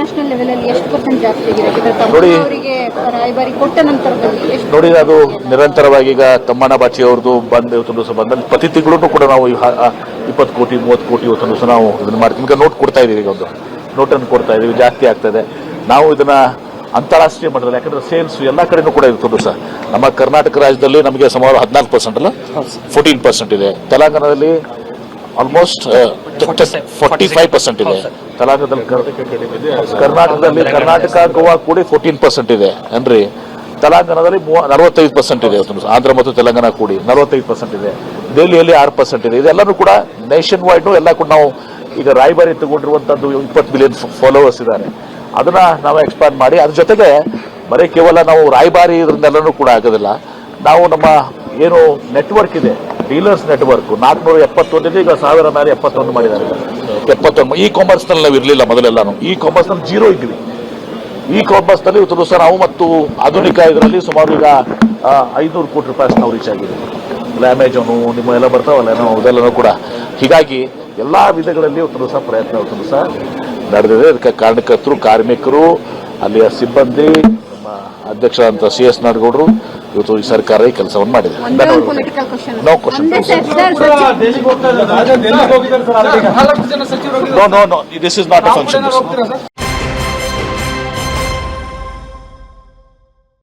International level ಅಲ್ಲಿ ಎಷ್ಟು % ಜಾಸ್ತಿ ಆಗಿದೆ ನೋಡಿ ಅವರಿಗೆ ರಾಯಭಾರಿ ಕೊಟ್ಟ ನಂತರದಲ್ಲಿ ಎಷ್ಟು ನೋಡಿ ಅದು ನಿರಂತರವಾಗಿ ಈಗ ತಮ್ಮಣ್ಣ ಬಾಚಿ ಅವ್ರದ್ದು ಬಂದು ಇವತ್ತೊಂದು ದಿವಸ ಬಂದಲ್ಲಿ ಪ್ರತಿ ತಿಂಗಳು ಕೂಡ ನಾವು 20 ಕೋಟಿ 30 ಕೋಟಿ ಇವತ್ತೊಂದು ದಿವಸ ನಾವು ಇದನ್ನ ಮಾಡ್ತೀವಿ. ಈಗ ನೋಟ್ ಕೊಡ್ತಾ ಇದೀವಿ, ಈಗ ಒಂದು ನೋಟನ್ನು ಕೊಡ್ತಾ ಇದೀವಿ, ಜಾಸ್ತಿ ಆಗ್ತದೆ. ನಾವು ಇದನ್ನ ಅಂತಾರಾಷ್ಟ್ರೀಯ ಮಟ್ಟದಲ್ಲಿ, ಯಾಕಂದ್ರೆ ಸೇಲ್ಸ್ ಎಲ್ಲ ಕಡೆನೂ ಕೂಡ ಇವತ್ತೊಂದು ದಿವಸ ನಮ್ಮ ಕರ್ನಾಟಕ ರಾಜ್ಯದಲ್ಲಿ ನಮಗೆ ಸುಮಾರು 14% ಅಲ್ಲ 14% ಇದೆ. ತೆಲಂಗಾಣದಲ್ಲಿ ಆಲ್ಮೋಸ್ಟ್ 45% ಇದೆ. ತೆಲಂಗಾಣದಲ್ಲಿ ಕರ್ನಾಟಕದಲ್ಲಿ ಕರ್ನಾಟಕ ಗೋವಾ ಕೂಡಿ 14% ಇದೆ ಏನ್ರಿ. ತೆಲಂಗಾಣದಲ್ಲಿ 45% ಇದೆ. ಆಂಧ್ರ ಮತ್ತು ತೆಲಂಗಾಣ ಕೂಡಿ 45% ಇದೆ. ದೆಹಲಿಯಲ್ಲಿ 6% ಇದೆ. ಇದೆಲ್ಲರೂ ಕೂಡ ನೇಷನ್ ವೈಡ್ ಎಲ್ಲ ಕೂಡ ನಾವು ಈಗ ರಾಯಭಾರಿ ತಗೊಂಡಿರುವಂತದ್ದು 20 ಮಿಲಿಯನ್ ಫಾಲೋವರ್ಸ್ ಇದ್ದಾರೆ. ಅದನ್ನ ನಾವು ಎಕ್ಸ್ಪಾಂಡ್ ಮಾಡಿ ಅದ್ರ ಜೊತೆಗೆ ಬರೀ ಕೇವಲ ನಾವು ರಾಯಭಾರಿ ಇದರಿಂದೆಲ್ಲನೂ ಕೂಡ ಆಗೋದಿಲ್ಲ. ನಾವು ನಮ್ಮ ಏನು ನೆಟ್ವರ್ಕ್ ಇದೆ, ಡೀಲರ್ಸ್ ನೆಟ್ವರ್ಕ್ 471 ಇದೆ, ಈಗ 1000 ಮೇಲೆ 71 ಮಾಡಿದ್ದಾರೆ. 71 ಇ ಕಾಮರ್ಸ್ ನಲ್ಲಿ ನಾವು ಇರಲಿಲ್ಲ ಮೊದಲೆಲ್ಲಾನು. ಇ ಕಾಮರ್ಸ್ ನಲ್ಲಿ 0 ಇದ್ವಿ. ಇ ಕಾಮರ್ಸ್ ನಲ್ಲಿ ಇವತ್ತು ದಿವಸ ನಾವು ಮತ್ತು ಆಧುನಿಕ ಇದರಲ್ಲಿ ಸುಮಾರು ಈಗ 500 ಕೋಟಿ ರೂಪಾಯಿ ನಾವು ರೀಚ್ ಆಗಿದೆ. ಅಮೆಜಾನು ನಿಮ್ಮ ಎಲ್ಲ ಬರ್ತಾವಲ್ಲ ನಾವು ಅದೆಲ್ಲನೂ ಕೂಡ. ಹೀಗಾಗಿ ಎಲ್ಲಾ ವಿಧಗಳಲ್ಲಿ ಇವತ್ತು ದಿವಸ ಪ್ರಯತ್ನ ಇವತ್ತು ದಿವಸ ನಡೆದಿದೆ. ಅದಕ್ಕೆ ಕಾರಣಕರ್ತರು, ಕಾರ್ಮಿಕರು, ಅಲ್ಲಿಯ ಸಿಬ್ಬಂದಿ, ನಮ್ಮ ಅಧ್ಯಕ್ಷರಾದಂಥ CS ನಾಡಗೌಡರು ಇವತ್ತು ಈ ಸರ್ಕಾರ ಈ ಕೆಲಸವನ್ನು ಮಾಡಿದೆ. No question. No this is not a function.